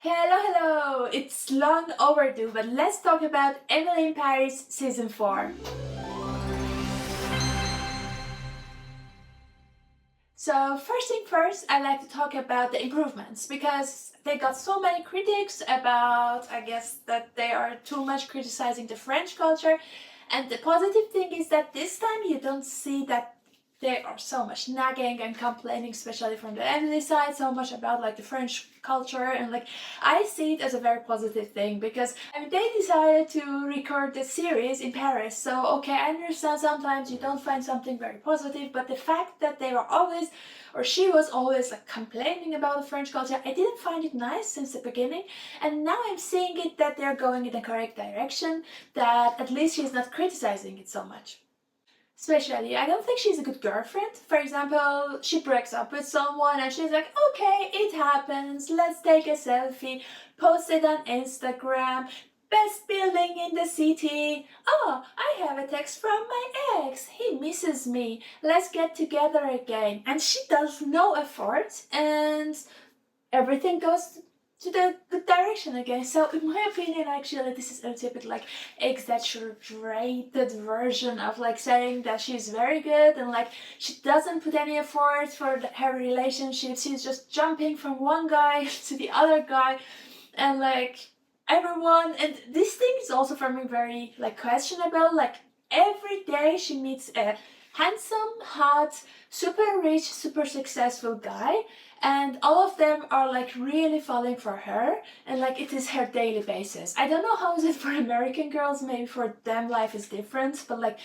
Hello! It's long overdue, but let's talk about Emily in Paris season 4. So, first thing first, I like to talk about the improvements because they got so many critics about, I guess, that they are too much criticizing the French culture. And the positive thing is that this time you don't see that there are so much nagging and complaining, especially from the Emily side, so much about like the French culture, and like I see it as a very positive thing because they decided to record the series in Paris. So okay, I understand sometimes you don't find something very positive, but the fact that they were always, or she was always like complaining about the French culture, I didn't find it nice since the beginning, and now I'm seeing it that they're going in the correct direction. That at least she's not criticizing it so much. Especially, I don't think she's a good girlfriend. For example, she breaks up with someone and she's like, okay, it happens, let's take a selfie, post it on Instagram, best building in the city. Oh, I have a text from my ex, he misses me, let's get together again. And she does no effort and everything goes to the good direction again. So in my opinion, actually, this is a little bit like exaggerated version of like saying that she's very good and like she doesn't put any effort for her relationship. She's just jumping from one guy to the other guy, and like everyone. And this thing is also for me very like questionable. Like every day she meets a handsome, hot, super rich, super successful guy, and all of them are like really falling for her, and like it is her daily basis. I don't know how is it for American girls, maybe for them life is different, but like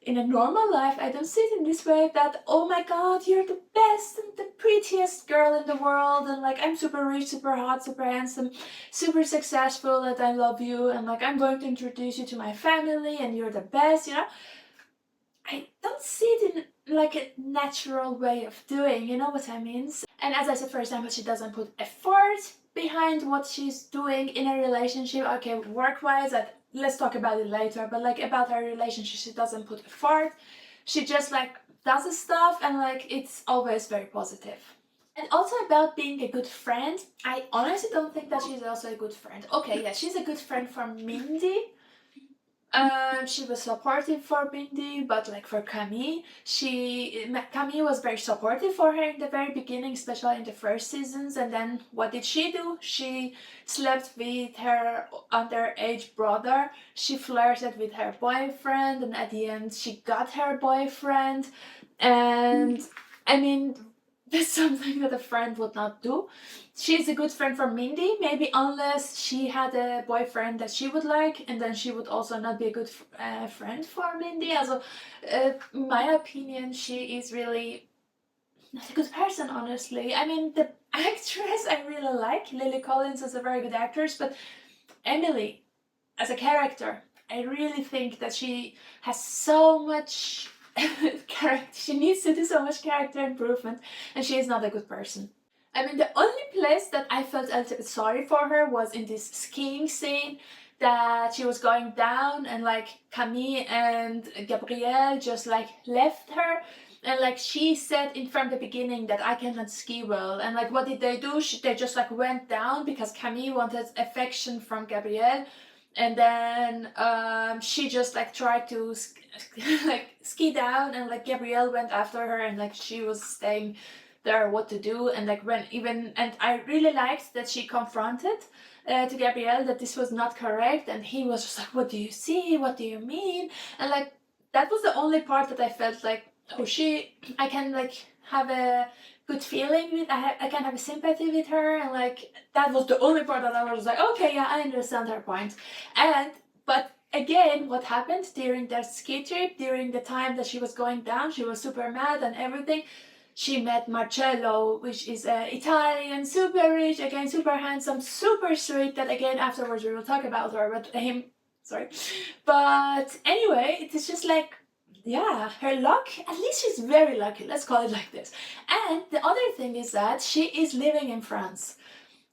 in a normal life I don't see it in this way, that oh my god, you're the best and the prettiest girl in the world, and like I'm super rich, super hot, super handsome, super successful, and I love you, and like I'm going to introduce you to my family and you're the best, you know. I don't see it in like a natural way of doing, you know what I mean? And as I said, for example, she doesn't put effort behind what she's doing in a relationship. Okay, work-wise, let's talk about it later, but like about her relationship, she doesn't put effort. She just like does the stuff, and like it's always very positive. And also about being a good friend, I honestly don't think that she's also a good friend. Okay, yeah, she's a good friend for Mindy. She was supportive for Mindy, but like for Camille, Camille was very supportive for her in the very beginning, especially in the first seasons. And then what did she do? She slept with her underage brother. She flirted with her boyfriend, and at the end, she got her boyfriend. And I mean, that's something that a friend would not do. She's a good friend for Mindy, maybe unless she had a boyfriend that she would like, and then she would also not be a good friend for Mindy. Also, in my opinion, she is really not a good person, honestly. I mean, the actress I really like, Lily Collins, is a very good actress, but Emily, as a character, I really think that she has so much character. She needs to do so much character improvement, and she is not a good person. I mean, the only place that I felt a little bit sorry for her was in this skiing scene that she was going down, and like Camille and Gabrielle just like left her, and like she said in from the beginning that I cannot ski well, and like what did they do? They just like went down because Camille wanted affection from Gabrielle, and then she just like tried to like ski down, and like Gabrielle went after her, and like she was staying there what to do, and like when even, and I really liked that she confronted to Gabrielle that this was not correct, and he was just like, what do you see, what do you mean? And like that was the only part that I felt like, oh, I can like have a good feeling with, I can have a sympathy with her, and like that was the only part that I was like, okay, yeah, I understand her point. And but again, what happened during that ski trip, during the time that she was going down, she was super mad and everything. She met Marcello, which is Italian, super rich, again, super handsome, super sweet, that again, afterwards we will talk about her, but him, sorry. But anyway, it is just like, yeah, her luck, at least she's very lucky, let's call it like this. And the other thing is that she is living in France.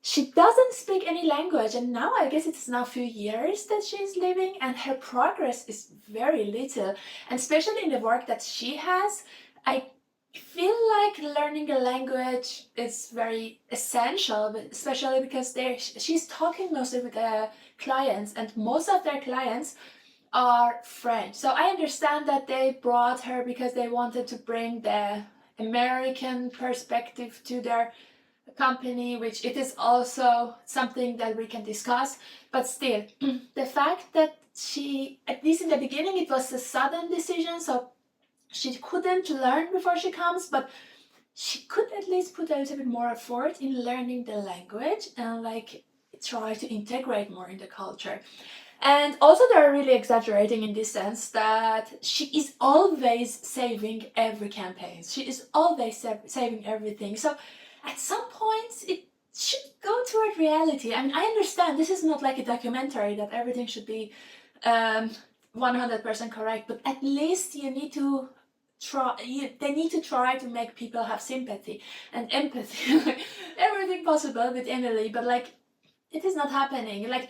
She doesn't speak any language, and now I guess it's now a few years that she's living, and her progress is very little. And especially in the work that she has, I I feel like learning a language is very essential, but especially because she's talking mostly with the clients, and most of their clients are French. So I understand that they brought her because they wanted to bring the American perspective to their company, which it is also something that we can discuss. But still, the fact that she, at least in the beginning, it was a sudden decision, so she couldn't learn before she comes, but she could at least put a little bit more effort in learning the language and like try to integrate more in the culture. And also they're really exaggerating in this sense that she is always saving every campaign. She is always saving everything. So at some points it should go toward reality. I mean, I understand this is not like a documentary that everything should be 100% correct, but at least you need to they need to try to make people have sympathy and empathy, everything possible with Emily, but like it is not happening. Like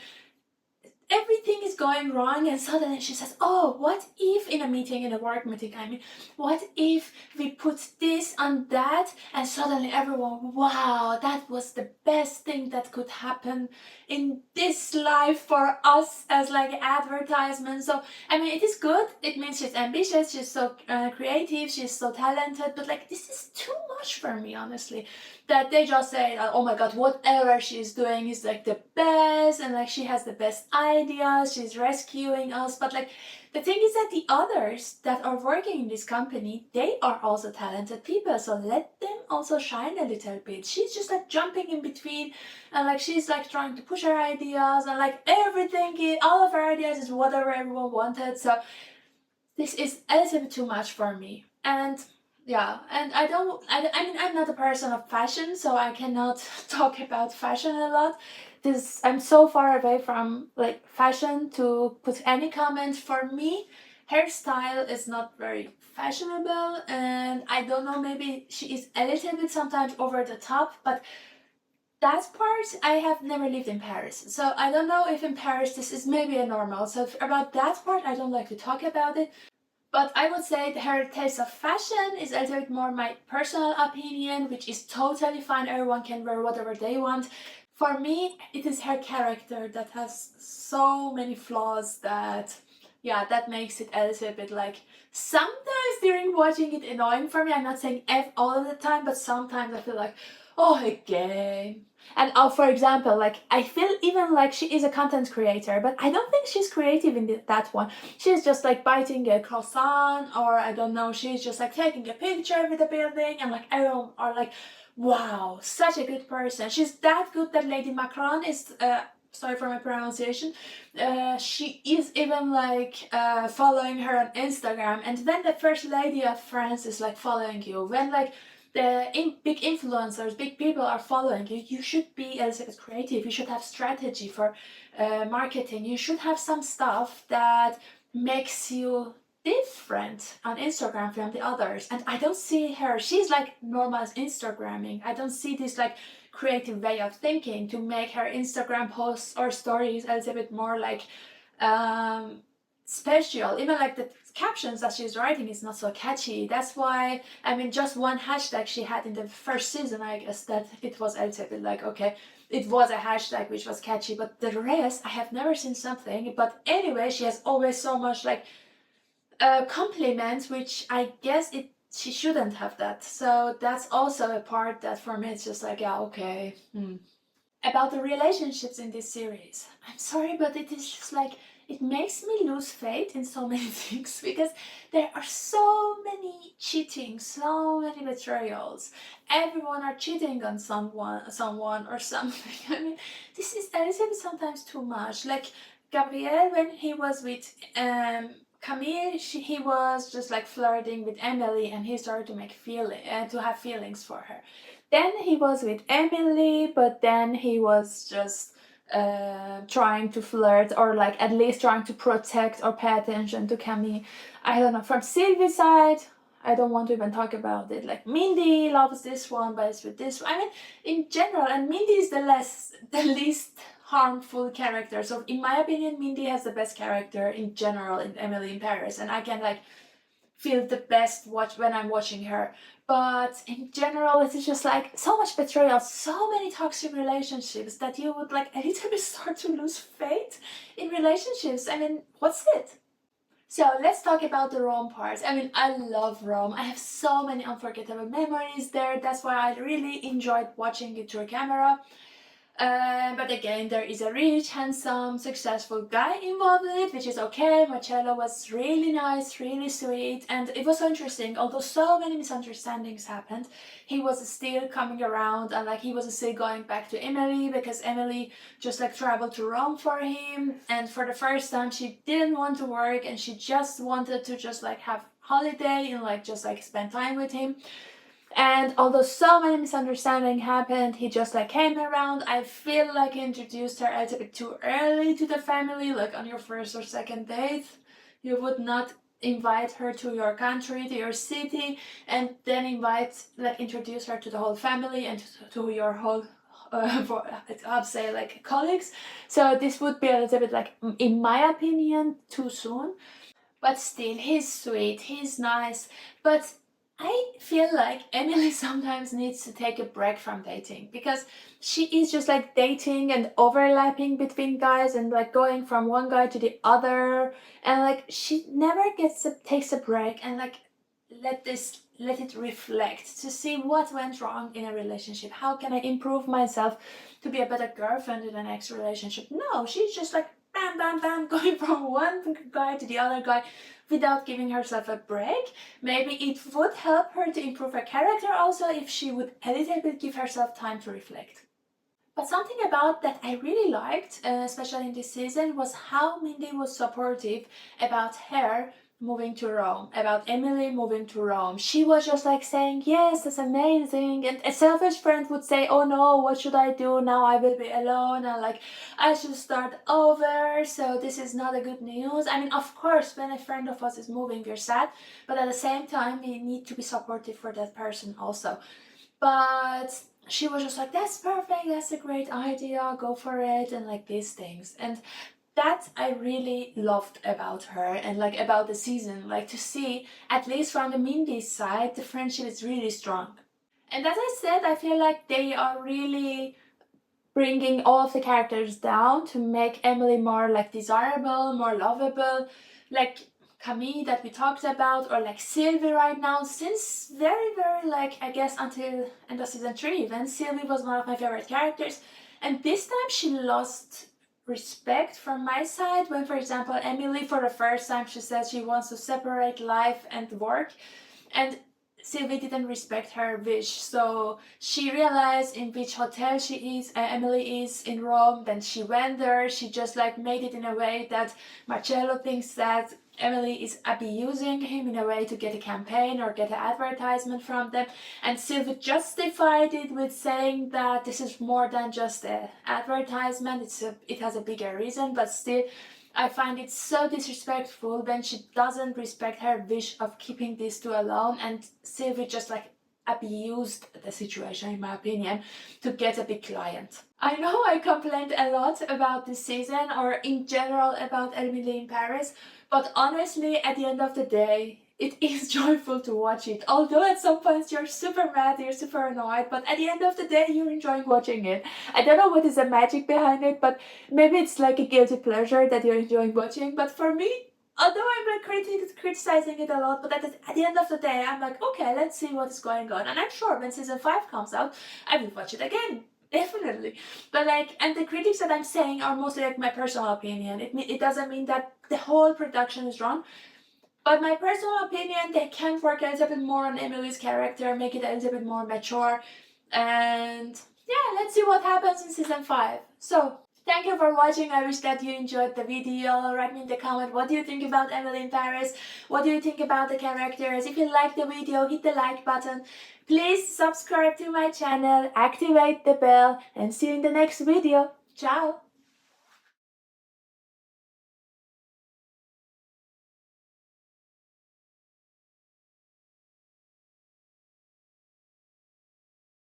everything is going wrong, and suddenly she says, oh, what if in a meeting, in a work meeting, I mean, what if we put this on that, and suddenly everyone, wow, that was the best thing that could happen in this life for us as like advertisement. So I mean, it is good, it means she's ambitious, she's so creative, she's so talented, but like this is too much for me, honestly, that they just say, oh my god, whatever she's doing is like the best, and like she has the best ideas, she's rescuing us. But like the thing is that the others that are working in this company, they are also talented people, so let them also shine a little bit. She's just like jumping in between, and like she's like trying to push her ideas, and like everything, all of her ideas is whatever everyone wanted. So this is a little bit too much for me. And yeah, and I mean, I'm not a person of fashion, so I cannot talk about fashion a lot. This, I'm so far away from like fashion to put any comment. For me, hairstyle is not very fashionable, and I don't know, maybe she is a little bit sometimes over the top, but that part, I have never lived in Paris, so I don't know if in Paris this is maybe a normal. So about that part, I don't like to talk about it. But I would say her taste of fashion is a little bit more my personal opinion, which is totally fine. Everyone can wear whatever they want. For me, it is her character that has so many flaws that, yeah, that makes it a little bit like sometimes during watching it annoying for me. I'm not saying all of the time, but sometimes I feel like, oh, again. And for example, like I feel even like she is a content creator, but I don't think she's creative in that one. She's just like biting a croissant, or I don't know, she's just like taking a picture with the building, and like everyone are like, wow, such a good person. She's that good that Lady Macron is, sorry for my pronunciation, she is even like following her on Instagram. And when the first lady of France is like following you, when like the big influencers, big people are following you, you should be as creative. You should have strategy for marketing. You should have some stuff that makes you different on Instagram from the others. And I don't see her. She's like normal Instagramming. I don't see this like creative way of thinking to make her Instagram posts or stories a little bit more like special. Even like the captions that she's writing is not so catchy. That's why, I mean, just one hashtag she had in the first season, I guess that it was a little bit like, okay, it was a hashtag which was catchy, but the rest I have never seen something. But anyway, she has always so much like compliments, which I guess she shouldn't have that. So that's also a part that for me it's just like, yeah, okay. About the relationships in this series, I'm sorry, but it is just like, it makes me lose faith in so many things, because there are so many cheating, so many betrayals. Everyone are cheating on someone or something. I mean, this is a little bit sometimes too much. Like Gabriel, when he was with Camille, he was just like flirting with Emily, and he started to to have feelings for her. Then he was with Emily, but then he was just trying to flirt, or like at least trying to protect or pay attention to Camille. I don't know. From Sylvie's side, I don't want to even talk about it. Like Mindy loves this one, but it's with this one. I mean, in general, and Mindy is the least harmful character. So in my opinion, Mindy has the best character in general in Emily in Paris, and I can like feel the best when I'm watching her. But in general, it's just like so much betrayal, so many toxic relationships that you would like a little bit start to lose faith in relationships. I mean, what's it? So let's talk about the Rome part. I mean, I love Rome. I have so many unforgettable memories there. That's why I really enjoyed watching it through camera. But again, there is a rich, handsome, successful guy involved in it, which is okay. Marcello was really nice, really sweet, and it was so interesting. Although so many misunderstandings happened, he was still coming around, and like he was still going back to Emily because Emily just like traveled to Rome for him. And for the first time, she didn't want to work, and she just wanted to just like have holiday and like just like spend time with him. And although so many misunderstandings happened, he just like came around. I feel like he introduced her a little bit too early to the family, like on your first or second date. You would not invite her to your country, to your city, and then introduce her to the whole family and to your whole I'd say like colleagues. So this would be a little bit like, in my opinion, too soon. But still, he's sweet, he's nice. But I feel like Emily sometimes needs to take a break from dating because she is just like dating and overlapping between guys and like going from one guy to the other, and like she never takes a break and like let it reflect to see what went wrong in a relationship. How can I improve myself to be a better girlfriend in the next relationship? No, she's just like bam bam bam going from one guy to the other guy without giving herself a break. Maybe it would help her to improve her character also if she would a little bit give herself time to reflect. But something about that I really liked, especially in this season, was how Mindy was supportive about her moving to Rome, about Emily moving to Rome. She was just like saying, yes, that's amazing. And a selfish friend would say, oh no, what should I do? Now I will be alone and like I should start over. So this is not a good news. I mean, of course, when a friend of us is moving, we're sad. But at the same time, we need to be supportive for that person also. But she was just like, that's perfect, that's a great idea, go for it, and like these things. And that I really loved about her and like about the season, like to see, at least from the Mindy side, the friendship is really strong. And as I said, I feel like they are really bringing all of the characters down to make Emily more like desirable, more lovable, like Camille that we talked about, or like Sylvie right now. Since very like I guess until end of season 3 even, Sylvie was one of my favorite characters, and this time she lost respect from my side when, for example, Emily for the first time she says she wants to separate life and work, and Sylvie didn't respect her wish, so she realized in which hotel Emily is in Rome. Then she went there. She just like made it in a way that Marcello thinks that Emily is abusing him in a way to get a campaign or get an advertisement from them. And Sylvie justified it with saying that this is more than just an advertisement. It has a bigger reason, but still I find it so disrespectful when she doesn't respect her wish of keeping these two alone, and Sylvie just like abused the situation, in my opinion, to get a big client. I know I complained a lot about this season, or in general about Emily in Paris, but honestly, at the end of the day, it is joyful to watch it. Although at some points you're super mad, you're super annoyed, but at the end of the day, you're enjoying watching it. I don't know what is the magic behind it, but maybe it's like a guilty pleasure that you're enjoying watching. But for me, although I'm like criticizing it a lot, but at the end of the day, I'm like, okay, let's see what's going on. And I'm sure when season 5 comes out, I will watch it again. Definitely. But like, and the critics that I'm saying are mostly like my personal opinion. It doesn't mean that the whole production is wrong. But my personal opinion, they can work a little bit more on Emily's character, make it a little bit more mature. And yeah, let's see what happens in season 5. So, thank you for watching. I wish that you enjoyed the video. Write me in the comment, what do you think about Emily in Paris? What do you think about the characters? If you liked the video, hit the like button. Please subscribe to my channel, activate the bell, and see you in the next video. Ciao!